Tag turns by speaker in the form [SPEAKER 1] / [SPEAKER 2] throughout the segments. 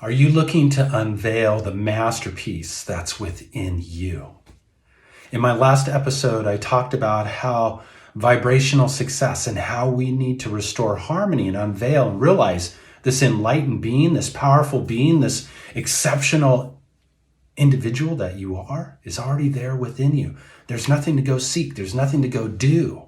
[SPEAKER 1] Are you looking to unveil the masterpiece that's within you? In my last episode, I talked about how vibrational success and how we need to restore harmony and unveil and realize this enlightened being, this powerful being, this exceptional individual that you are is already there within you. There's nothing to go seek. There's nothing to go do.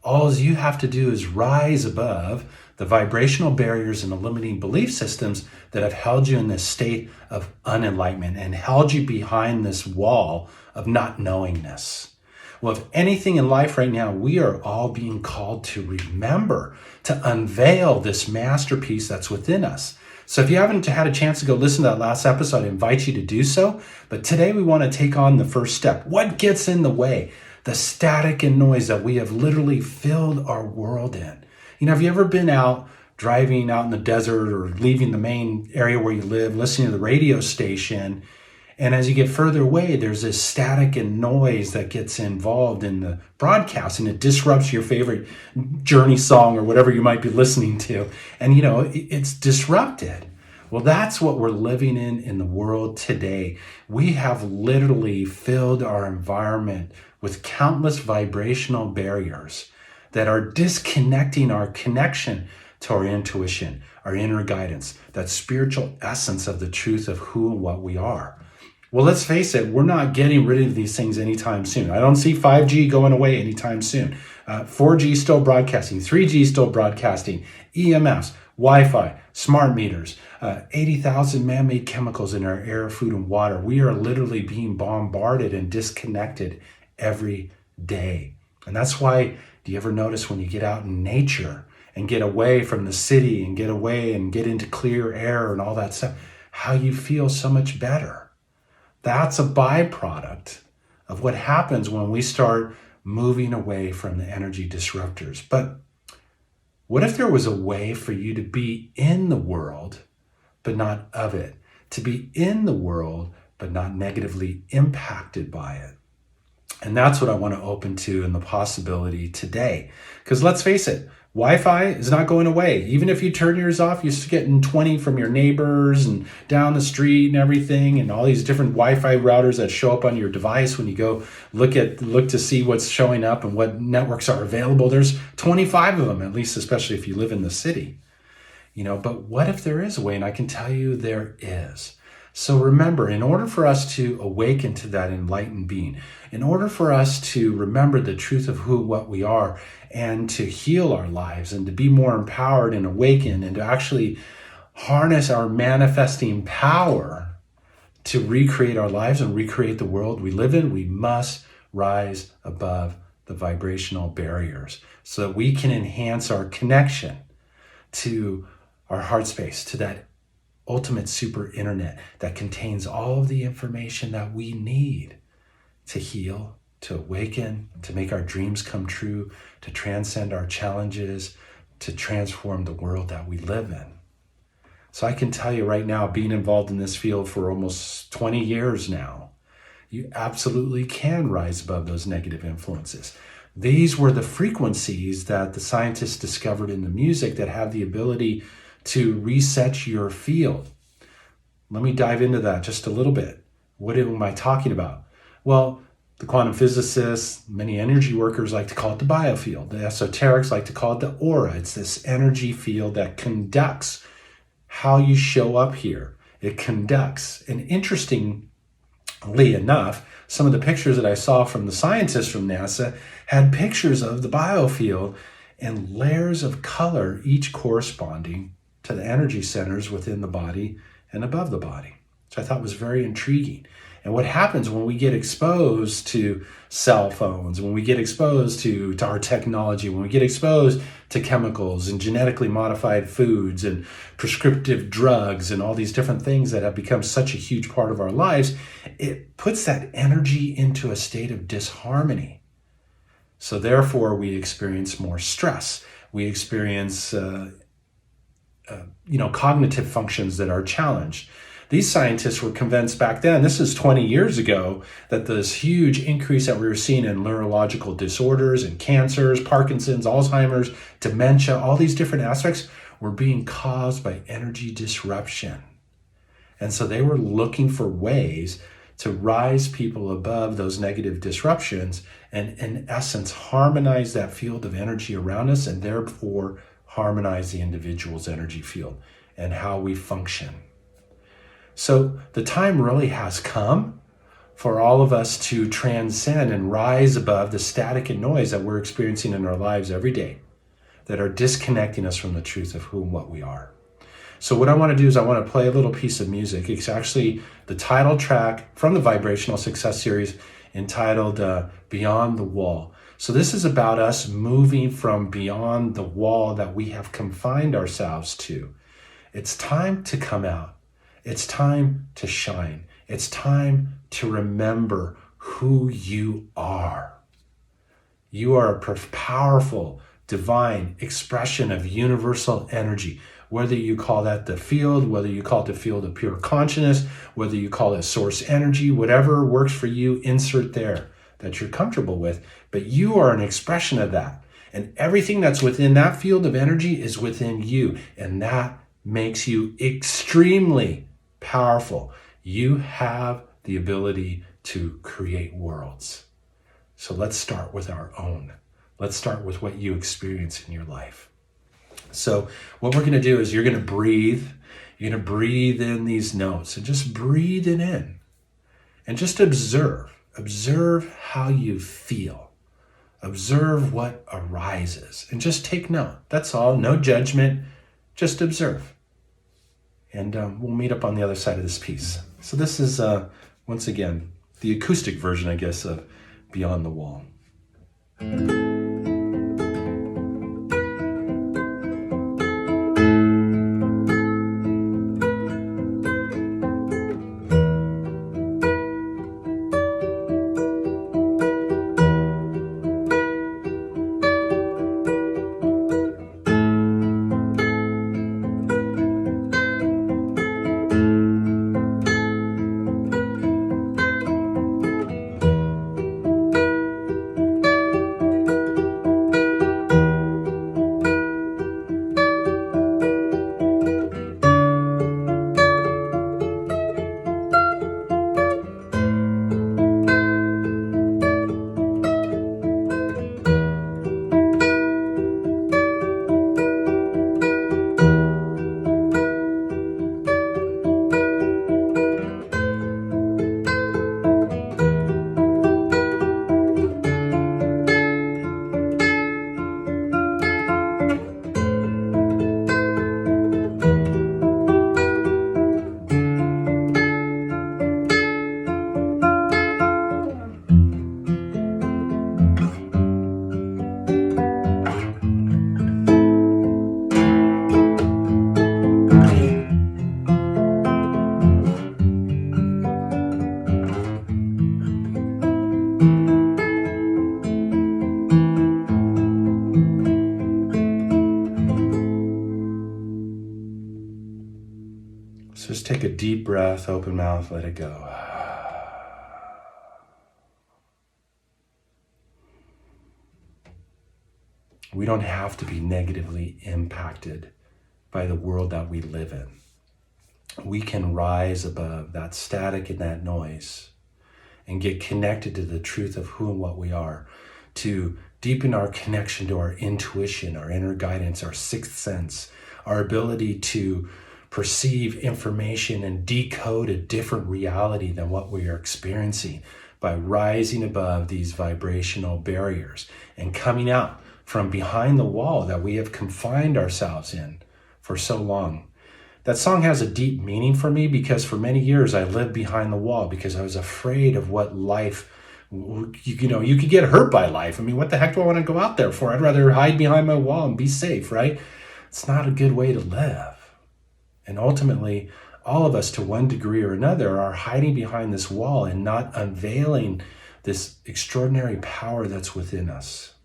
[SPEAKER 1] All you have to do is rise above the vibrational barriers and the limiting belief systems that have held you in this state of unenlightenment and held you behind this wall of not knowingness. Well, if anything in life right now, we are all being called to remember, to unveil this masterpiece that's within us. So if you haven't had a chance to go listen to that last episode, I invite you to do so. But today we want to take on the first step. What gets in the way? The static and noise that we have literally filled our world in. You know, have you ever been out driving out in the desert or leaving the main area where you live, listening to the radio station, and as you get further away, there's this static and noise that gets involved in the broadcast, and it disrupts your favorite Journey song or whatever you might be listening to. And, you know, it's disrupted. Well, that's what we're living in the world today. We have literally filled our environment with countless vibrational barriers that are disconnecting our connection to our intuition, our inner guidance, that spiritual essence of the truth of who and what we are. Well, let's face it, we're not getting rid of these things anytime soon. I don't see 5G going away anytime soon. 4G still broadcasting, 3G still broadcasting, EMFs, Wi-Fi, smart meters, 80,000 man-made chemicals in our air, food, and water. We are literally being bombarded and disconnected every day. And that's why, do you ever notice when you get out in nature and get away from the city and get away and get into clear air and all that stuff, how you feel so much better? That's a byproduct of what happens when we start moving away from the energy disruptors. But what if there was a way for you to be in the world, but not of it? To be in the world, but not negatively impacted by it? And that's what I want to open to in the possibility today. Because let's face it, Wi-Fi is not going away. Even if you turn yours off, you're still getting 20 from your neighbors and down the street and everything, and all these different Wi-Fi routers that show up on your device when you go look to see what's showing up and what networks are available. There's 25 of them, at least, especially if you live in the city. You know, but what if there is a way? And I can tell you there is. So remember, in order for us to awaken to that enlightened being, in order for us to remember the truth of what we are, and to heal our lives and to be more empowered and awakened and to actually harness our manifesting power to recreate our lives and recreate the world we live in, we must rise above the vibrational barriers so that we can enhance our connection to our heart space, to that ultimate super internet that contains all of the information that we need to heal, to awaken, to make our dreams come true, to transcend our challenges, to transform the world that we live in. So I can tell you right now, being involved in this field for almost 20 years now, you absolutely can rise above those negative influences. These were the frequencies that the scientists discovered in the music that have the ability to reset your field. Let me dive into that just a little bit. What am I talking about? Well, the quantum physicists, many energy workers like to call it the biofield. The esoterics like to call it the aura. It's this energy field that conducts how you show up here. It conducts. And interestingly enough, some of the pictures that I saw from the scientists from NASA had pictures of the biofield and layers of color, each corresponding to the energy centers within the body and above the body. So I thought was very intriguing. And what happens when we get exposed to cell phones, when we get exposed to our technology, when we get exposed to chemicals and genetically modified foods and prescriptive drugs and all these different things that have become such a huge part of our lives, it puts that energy into a state of disharmony. So therefore, we experience more stress. We experience cognitive functions that are challenged. These scientists were convinced back then, this is 20 years ago, that this huge increase that we were seeing in neurological disorders and cancers, Parkinson's, Alzheimer's, dementia, all these different aspects were being caused by energy disruption. And so they were looking for ways to rise people above those negative disruptions and, in essence, harmonize that field of energy around us and therefore harmonize the individual's energy field and how we function. So the time really has come for all of us to transcend and rise above the static and noise that we're experiencing in our lives every day that are disconnecting us from the truth of who and what we are. So what I want to do is I want to play a little piece of music. It's actually the title track from the Vibrational Success Series entitled Beyond the Wall. So this is about us moving from beyond the wall that we have confined ourselves to. It's time to come out. It's time to shine. It's time to remember who you are. You are a powerful, divine expression of universal energy. Whether you call that the field, whether you call it the field of pure consciousness, whether you call it source energy, whatever works for you, insert there that you're comfortable with. But you are an expression of that. And everything that's within that field of energy is within you. And that makes you extremely powerful. You have the ability to create worlds. So let's start with our own. Let's start with what you experience in your life. So what we're going to do is you're going to breathe. You're going to breathe in these notes and just breathe it in. And just observe. Observe how you feel. Observe what arises. And just take note. That's all. No judgment. Just observe. And we'll meet up on the other side of this piece. So this is, once again, the acoustic version, I guess, of Beyond the Wall. So just take a deep breath, open mouth, let it go. We don't have to be negatively impacted by the world that we live in. We can rise above that static and that noise and get connected to the truth of who and what we are, to deepen our connection to our intuition, our inner guidance, our sixth sense, our ability to perceive information and decode a different reality than what we are experiencing by rising above these vibrational barriers and coming out from behind the wall that we have confined ourselves in for so long. That song has a deep meaning for me because for many years I lived behind the wall because I was afraid of what life, you know, you could get hurt by life. I mean, what the heck do I want to go out there for? I'd rather hide behind my wall and be safe, right? It's not a good way to live. And ultimately, all of us to one degree or another are hiding behind this wall and not unveiling this extraordinary power that's within us.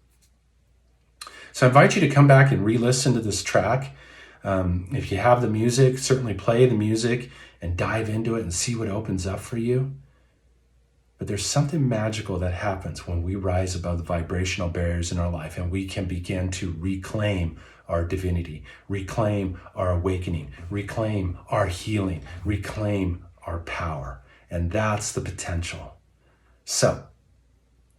[SPEAKER 1] So I invite you to come back and re-listen to this track. If you have the music, certainly play the music and dive into it and see what opens up for you. But there's something magical that happens when we rise above the vibrational barriers in our life and we can begin to reclaim our divinity, reclaim our awakening, reclaim our healing, reclaim our power. And that's the potential. So,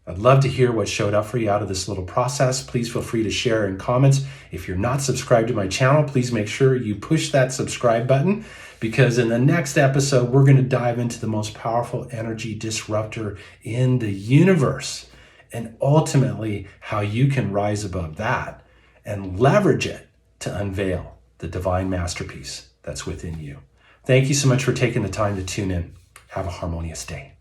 [SPEAKER 1] I'd love to hear what showed up for you out of this little process. Please feel free to share in comments. If you're not subscribed to my channel, please make sure you push that subscribe button, because in the next episode, we're going to dive into the most powerful energy disruptor in the universe, and ultimately how you can rise above that and leverage it to unveil the divine masterpiece that's within you. Thank you so much for taking the time to tune in. Have a harmonious day.